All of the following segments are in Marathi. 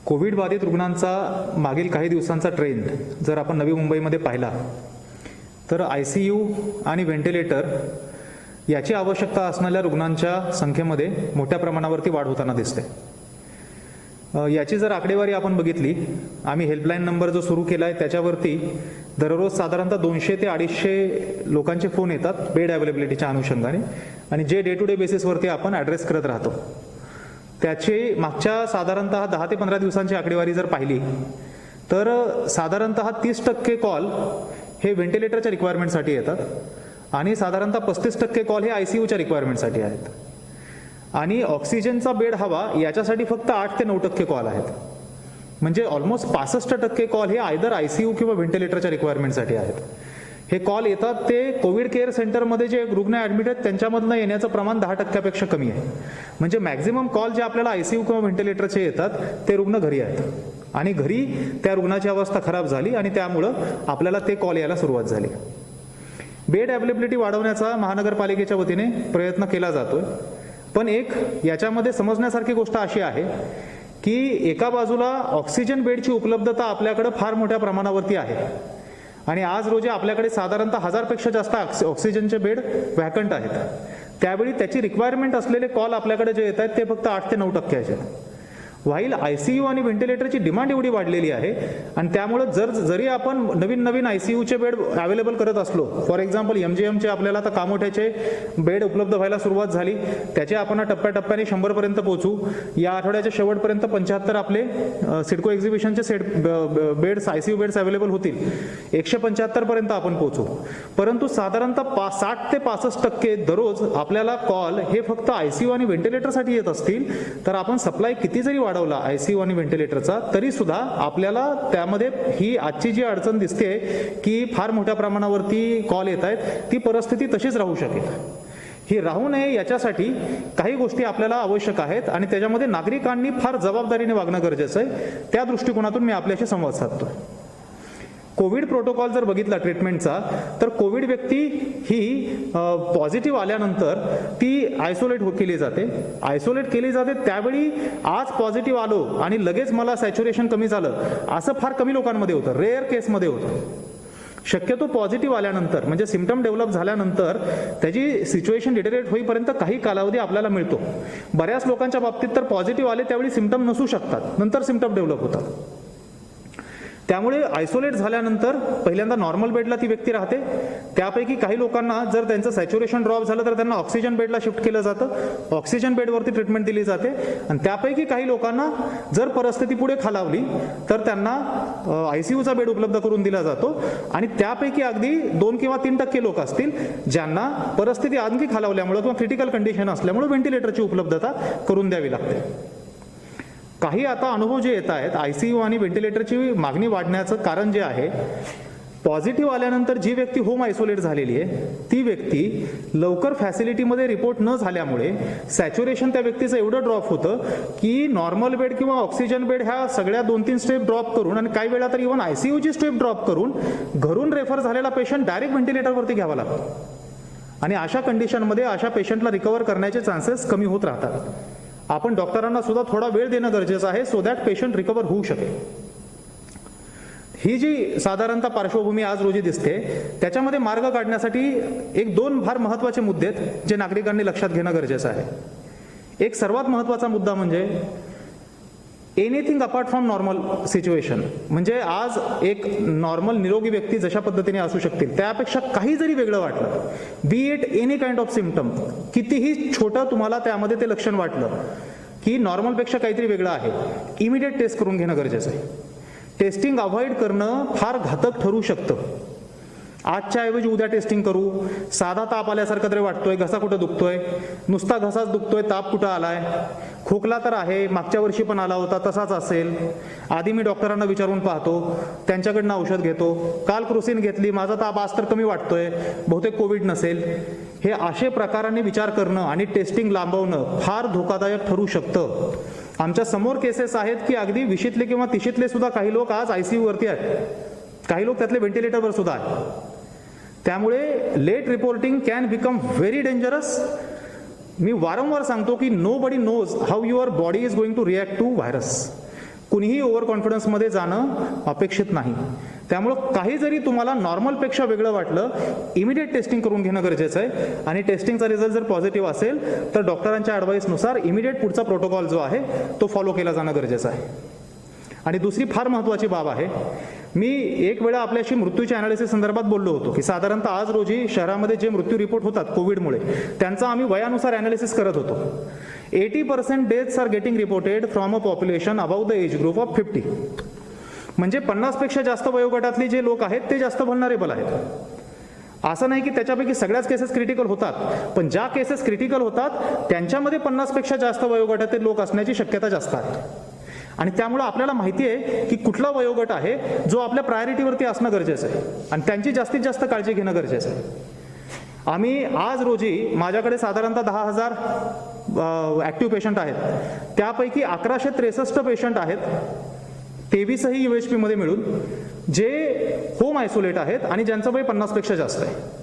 कोविड बाधित रुग्णांचा मागील काही दिवसांचा ट्रेंड जर आपण नवी मुंबईमध्ये पाहिला तर ICU आणि व्हेंटिलेटर याची आवश्यकता असणाऱ्या रुग्णांच्या संख्येमध्ये मोठ्या प्रमाणावरती वाढ होताना दिसते. याची जर आकडेवारी आपण बघितली, आम्ही हेल्पलाईन नंबर जो सुरू केला आहे त्याच्यावरती दररोज साधारणतः 200 ते 250 लोकांचे फोन येतात बेड अवेलेबिलिटीच्या अनुषंगाने, आणि जे डे टू डे बेसिसवरती आपण ॲड्रेस करत राहतो त्याची मागच्या साधारणतः 10 ते 15 दिवसांची आकडेवारी जर पाहिली तर साधारणतः 30% कॉल हे व्हेंटिलेटरच्या रिक्वायरमेंटसाठी येतात आणि साधारणतः 35% कॉल हे ICUच्या रिक्वायरमेंटसाठी आहेत, आणि ऑक्सिजनचा बेड हवा याच्यासाठी फक्त 8 ते 9% कॉल आहेत. म्हणजे ऑलमोस्ट 65% कॉल हे आयदर ICU किंवा व्हेंटिलेटरच्या रिक्वायरमेंटसाठी आहेत. हे कॉल येतात ते कोविड केअर सेंटरमध्ये जे रुग्ण ॲडमिट आहेत त्यांच्यामधनं येण्याचं प्रमाण 10% कमी आहे. म्हणजे मॅक्झिमम कॉल जे आपल्याला ICU किंवा व्हेंटिलेटरचे येतात ते रुग्ण घरी आहेत, आणि घरी त्या रुग्णाची अवस्था खराब झाली आणि त्यामुळं आपल्याला ते कॉल यायला सुरुवात झाली. बेड अवेलेबिलिटी वाढवण्याचा महानगरपालिकेच्या वतीने प्रयत्न केला जातोय, पण एक याच्यामध्ये समजण्यासारखी गोष्ट अशी आहे की एका बाजूला ऑक्सिजन बेडची उपलब्धता आपल्याकडे फार मोठ्या प्रमाणावरती आहे, आणि आज रोजी आपल्याकडे साधारणतः 1000पेक्षा जास्त ऑक्सिजनचे बेड व्हॅकंट आहेत. त्यावेळी त्याची रिक्वायरमेंट असलेले कॉल आपल्याकडे जे येत आहेत ते फक्त 8 ते 9% आहेत. व्हाईल ICU आणि व्हेंटिलेटरची डिमांड एवढी वाढलेली आहे, आणि त्यामुळे जरी आपण नवीन ICUचे बेड अवेलेबल करत असलो, फॉर एक्झाम्पल MGMचे आपल्याला आता कामोठ्याचे बेड उपलब्ध व्हायला सुरुवात झाली, त्याचे आपण टप्प्याटप्प्याने 100पर्यंत पोहोचू. या आठवड्याच्या शेवटपर्यंत 75 आपले सिडको एक्झिबिशनचे बेड्स ICU बेड्स अवेलेबल होतील. 175 पर्यंत आपण पोहोचू. परंतु साधारणतः 60 ते 65% दररोज आपल्याला कॉल हे फक्त ICU आणि व्हेंटिलेटरसाठी येत असतील तर आपण सप्लाय किती जरी वाढवला ICU आणि व्हेंटिलेटरचा तरी सुद्धा आपल्याला त्यामध्ये ही आजची जी अडचण दिसते की फार मोठ्या प्रमाणावरती कॉल येत आहेत, ती परिस्थिती तशीच राहू शकेल. ही राहू नये याच्यासाठी काही गोष्टी आपल्याला आवश्यक आहेत, आणि त्याच्यामध्ये नागरिकांनी फार जबाबदारीने वागणं गरजेचं आहे. त्या दृष्टिकोनातून मी आपल्याशी संवाद साधतो. कोविड प्रोटोकॉल जर बघितला ट्रीटमेंटचा तर कोविड व्यक्ती ही पॉझिटिव्ह आल्यानंतर ती आयसोलेट केली जाते. आयसोलेट केली जाते त्यावेळी आज पॉझिटिव्ह आलो आणि लगेच मला सॅच्युरेशन कमी झालं असं फार कमी लोकांमध्ये होतं, रेअर केसमध्ये होतं. शक्यतो पॉझिटिव्ह आल्यानंतर म्हणजे सिम्पटम डेव्हलप झाल्यानंतर त्याची सिच्युएशन डिटेरिएट होईपर्यंत काही कालावधी आपल्याला मिळतो. बऱ्याच लोकांच्या बाबतीत तर पॉझिटिव्ह आले त्यावेळी सिम्पटम नसू शकतात, नंतर सिम्पटम डेव्हलप होतात. त्यामुळे आयसोलेट झाल्यानंतर पहिल्यांदा नॉर्मल बेडला ती व्यक्ती राहते. त्यापैकी काही लोकांना जर त्यांचं सॅच्युरेशन ड्रॉप झालं तर त्यांना ऑक्सिजन बेडला शिफ्ट केलं जातं, ऑक्सिजन बेडवरती ट्रीटमेंट दिली जाते. आणि त्यापैकी काही लोकांना जर परिस्थिती पुढे खालावली तर त्यांना ICUचा बेड उपलब्ध करून दिला जातो, आणि त्यापैकी अगदी 2 किंवा 3% लोक असतील ज्यांना परिस्थिती आणखी खालावल्यामुळे किंवा क्रिटिकल कंडिशन असल्यामुळे व्हेंटिलेटरची उपलब्धता करून द्यावी लागते. काही आता अनुभव जे येत आहेत ICU आणि व्हेंटिलेटरची मागणी वाढण्याचं कारण जे आहे, पॉझिटिव्ह आल्यानंतर जी व्यक्ती होम आयसोलेट झालेली आहे ती व्यक्ती लवकर फॅसिलिटीमध्ये रिपोर्ट न झाल्यामुळे सॅच्युरेशन त्या व्यक्तीचं एवढं ड्रॉप होतं की नॉर्मल बेड किंवा ऑक्सिजन बेड ह्या सगळ्या 2-3 स्टेप ड्रॉप करून, आणि काही वेळा तर इव्हन ICUची स्टेप ड्रॉप करून घरून रेफर झालेला पेशंट डायरेक्ट व्हेंटिलेटरवरती घ्यावा लागतो, आणि अशा कंडिशनमध्ये अशा पेशंटला रिकवर करण्याचे चान्सेस कमी होत राहतात. आपण डॉक्टरांना सुद्धा थोडा वेळ देणं गरजेचं आहे सो दॅट पेशंट रिकवर होऊ शकेल. ही जी साधारणतः पार्श्वभूमी आज रोजी दिसते त्याच्यामध्ये मार्ग काढण्यासाठी 1-2 फार महत्त्वाचे मुद्दे आहेत जे नागरिकांनी लक्षात घेणं गरजेचं आहे. एक सर्वात महत्त्वाचा मुद्दा म्हणजे anything apart from normal situation. म्हणजे आज एक नॉर्मल निरोगी व्यक्ती जशा पद्धतीने असू शकतील त्यापेक्षा काही जरी वेगळं वाटलं, बी it any kind of symptom, कितीही छोटं तुम्हाला त्यामध्ये ते लक्षण वाटलं की नॉर्मलपेक्षा काहीतरी वेगळं आहे, इमिडिएट टेस्ट करून घेणं गरजेचं आहे. टेस्टिंग अवॉइड करणं फार घातक ठरू शकतं. आजच्या ऐवजी उद्या टेस्टिंग करू, साधा ताप आल्यासारखं तरी वाटतोय, घसा कुठं दुखतोय, नुसता घसाच दुखतोय, ताप कुठं आलाय, खोकला तर आहे, मागच्या वर्षी पण आला होता तसाच असेल, आधी मी डॉक्टरांना विचारून पाहतो, त्यांच्याकडनं औषध घेतो, काल क्रोसिन घेतली, माझा ताप आज तर कमी वाटतोय, बहुतेक कोविड नसेल. हे असे प्रकाराने विचार करणं आणि टेस्टिंग लांबवणं फार धोकादायक ठरू शकतं. आमच्या समोर केसेस आहेत की अगदी 20शीतले किंवा 30शीतले सुद्धा काही लोक आज ICU वरती आहेत, काही लोक त्यातले व्हेंटिलेटरवर सुद्धा आहेत. त्यामुळे late reporting can become very dangerous. मी वारंवार सांगतो की nobody knows how your body is going to react to virus. कुणीही ओव्हर कॉन्फिडन्समध्ये जाणं अपेक्षित नाही. त्यामुळं काही जरी तुम्हाला नॉर्मलपेक्षा वेगळं वाटलं, इमिडिएट टेस्टिंग करून घेणं गरजेचं आहे. आणि टेस्टिंगचा रिझल्ट जर पॉझिटिव्ह असेल तर डॉक्टरांच्या ॲडवाईसनुसार इमिडिएट पुढचा प्रोटोकॉल जो आहे तो फॉलो केला जाणं गरजेचं आहे. आणि दुसरी फार महत्त्वाची बाब आहे, मी एक वेळा आपल्याशी मृत्यूच्या ॲनालिसिस संदर्भात बोललो होतो की साधारणतः आज रोजी शहरामध्ये जे मृत्यू रिपोर्ट होतात कोविडमुळे त्यांचा आम्ही वयानुसार ॲनालिसिस करत होतो. 80% deaths are getting reported from a population above the age group of 50. म्हणजे 50पेक्षा जास्त वयोगटातले जे लोक आहेत ते जास्त व्हल्नरेबल आहेत. असं नाही की त्याच्यापैकी सगळ्याच केसेस क्रिटिकल होतात, पण ज्या केसेस क्रिटिकल होतात त्यांच्यामध्ये 50पेक्षा जास्त वयोगटातील लोक असण्याची शक्यता जास्त आहे. आणि त्यामुळं आपल्याला माहिती आहे की कुठला वयोगट आहे जो आपल्या प्रायोरिटीवरती असणं गरजेचं आहे आणि त्यांची जास्तीत जास्त काळजी घेणं गरजेचं आहे. आम्ही आज रोजी माझ्याकडे साधारणतः 10,000 ॲक्टिव्ह पेशंट आहेत. त्यापैकी 1163 पेशंट आहेत, 23ही UHP मध्ये मिळून, जे होम आयसोलेट आहेत आणि ज्यांचं वय 50पेक्षा जास्त आहे.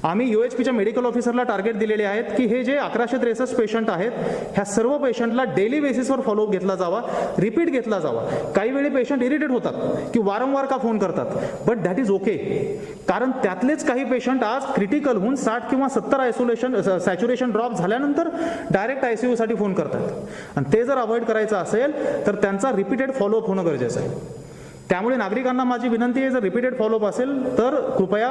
आम्ही UHPच्या मेडिकल ऑफिसरला टार्गेट दिलेले आहेत की हे जे 1163 पेशंट आहेत ह्या सर्व पेशंटला डेली बेसिसवर फॉलोअप घेतला जावा, रिपीट घेतला जावा. काही वेळी पेशंट इरिटेट होतात की वारंवार का फोन करतात, बट दॅट इज ओके. कारण त्यातलेच काही पेशंट आज क्रिटिकल होऊन 60 किंवा 70 आयसोलेशन सॅच्युरेशन ड्रॉप झाल्यानंतर डायरेक्ट ICU साठी फोन करतात. आणि ते जर अवॉइड करायचं असेल तर त्यांचा रिपीटेड फॉलोअप होणं गरजेचं आहे. त्यामुळे नागरिकांना माझी विनंती आहे, जर रिपीटेड फॉलोअप असेल तर कृपया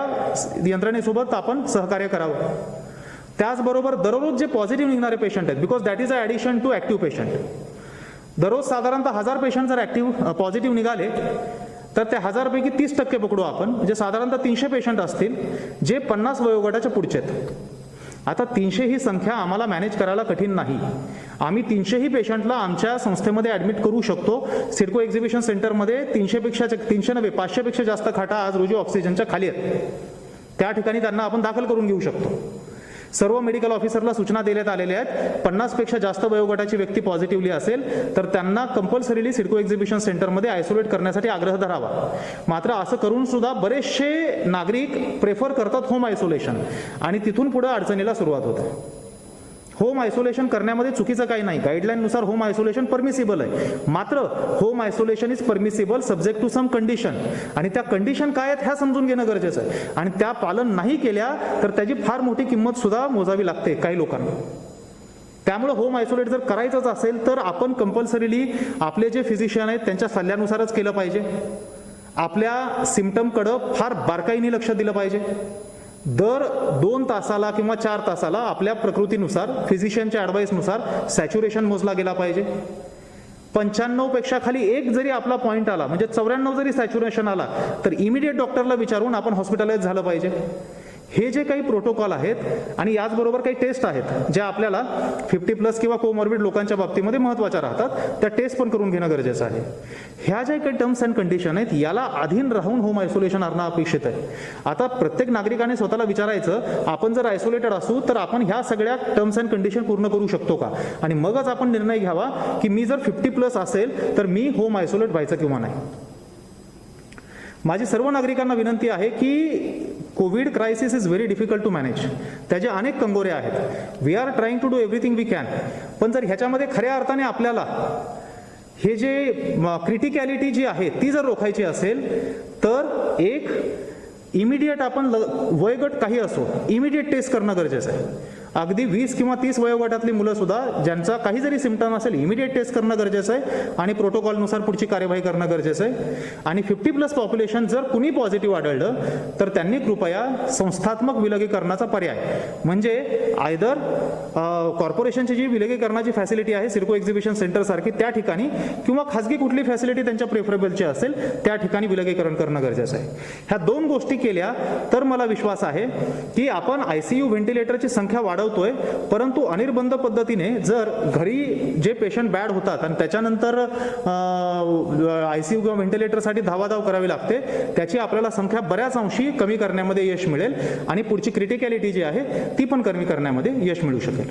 यंत्रणेसोबत आपण सहकार्य करावं. त्याचबरोबर दररोज जे पॉझिटिव्ह निघणारे पेशंट आहेत, because that is a addition to active patient. दररोज साधारणतः 1000 पेशंट जर पॉझिटिव्ह निघाले तर त्या 1000 पैकी 30% पकडू आपण, म्हणजे साधारणतः 300 पेशंट असतील जे 50 वयोगटाच्या पुढचे आहेत. आता 300 ही संख्या आम्हाला मॅनेज करायला कठीण नाही. आम्ही 300ही पेशंटला आमच्या संस्थेमध्ये ॲडमिट करू शकतो. सिडको एक्झिबिशन सेंटरमध्ये 500पेक्षा जास्त खाटा आज रोजी ऑक्सिजनच्या खाली आहेत. त्या ठिकाणी त्यांना आपण दाखल करून घेऊ शकतो. सर्व मेडिकल ऑफिसरला सूचना देण्यात आलेल्या आहेत, 50पेक्षा जास्त वयोगटाची व्यक्ती पॉझिटिव्हली असेल तर त्यांना कंपल्सरीली सिडको एक्झिबिशन सेंटरमध्ये आयसोलेट करण्यासाठी आग्रह धरावा. मात्र असं करून सुद्धा बरेचसे नागरिक प्रेफर करतात होम आयसोलेशन आणि तिथून पुढे अडचणीला सुरुवात होते. होम आयसोलेशन करण्यामध्ये चुकीचं काही नाही, गाईडलाईननुसार होम आयसोलेशन परमिसिबल आहे. मात्र home isolation is permissible subject to some condition, आणि त्या कंडिशन काय आहेत ह्या समजून घेणं गरजेचं आहे. आणि त्या पालन नाही केल्या तर त्याची फार मोठी किंमत सुद्धा मोजावी लागते काही लोकांना. त्यामुळे होम आयसोलेट जर करायचंच असेल तर आपण कंपल्सरीली आपले जे फिजिशियन आहेत त्यांच्या सल्ल्यानुसारच केलं पाहिजे. आपल्या सिम्पटमकडं फार बारकाईने लक्ष दिलं पाहिजे. दर 2 तासाला किंवा 4 तासाला आपल्या प्रकृतीनुसार फिजिशियनच्या ॲडवाईसनुसार सॅच्युरेशन मोजला गेला पाहिजे. 95पेक्षा खाली एक जरी आपला पॉईंट आला, म्हणजे 94 जरी सॅच्युरेशन आला तर इमिडिएट डॉक्टरला विचारून आपण हॉस्पिटलाइज झालं पाहिजे. हे जे काही प्रोटोकॉल आहेत आणि याचबरोबर काही टेस्ट आहेत ज्या आपल्याला 50+ किंवा कोमॉर्बिड लोकांच्या बाबतीमध्ये महत्त्वाच्या राहतात, त्या टेस्ट पण करून घेणं गरजेचं आहे. ह्या ज्या काही टर्म्स अँड कंडिशन आहेत याला अधीन राहून होम आयसोलेशन आणणं अपेक्षित आहे. आता प्रत्येक नागरिकाने स्वतःला विचारायचं, आपण जर आयसोलेटेड असू तर आपण ह्या सगळ्या टर्म्स अँड कंडिशन पूर्ण करू शकतो का, आणि मगच आपण निर्णय घ्यावा की मी जर 50+ असेल तर मी होम आयसोलेट व्हायचं किंवा नाही. माझी सर्व नागरिकांना विनंती आहे की Covid crisis is very difficult to manage. त्याचे अनेक कंगोरे आहेत. We are trying to do everything we can. पण जर ह्याच्यामध्ये खऱ्या अर्थाने आपल्याला हे जे क्रिटिकॅलिटी जी आहे ती जर रोखायची असेल तर एक इमिडिएट आपण वयोगट काही असो इमिडिएट टेस्ट करणं गरजेचं आहे. अगदी 20 किंवा 30 वयोगटातली मुलं सुद्धा ज्यांचा काही जरी सिम्पटम असेल इमिडिएट टेस्ट करणं गरजेचं आहे आणि प्रोटोकॉलनुसार पुढची कार्यवाही करणं गरजेचं आहे. आणि 50+ पॉप्युलेशन जर कुणी पॉझिटिव्ह आढळलं तर त्यांनी कृपया संस्थात्मक विलगीकरणाचा पर्याय, म्हणजे आयदर कॉर्पोरेशनची जी विलगीकरणाची फॅसिलिटी आहे सिडको एक्झिबिशन सेंटर सारखी त्या ठिकाणी, किंवा खासगी कुठली फॅसिलिटी त्यांच्या प्रेफरेबलची असेल त्या ठिकाणी विलगीकरण करणं गरजेचं आहे. ह्या 2 गोष्टी केल्या तर मला विश्वास आहे की आपण ICU व्हेंटिलेटरची संख्या वाढवतोय, परंतु अनिर्बंध पद्धतीने जर घरी जे पेशंट बॅड होतात आणि त्याच्यानंतर ICU किंवा व्हेंटिलेटरसाठी धावाधाव करावी लागते, त्याची आपल्याला संख्या बऱ्याच अंशी कमी करण्यामध्ये यश मिळेल आणि पुढची क्रिटिकॅलिटी जी आहे ती पण कमी करण्यामध्ये यश मिळू शकेल.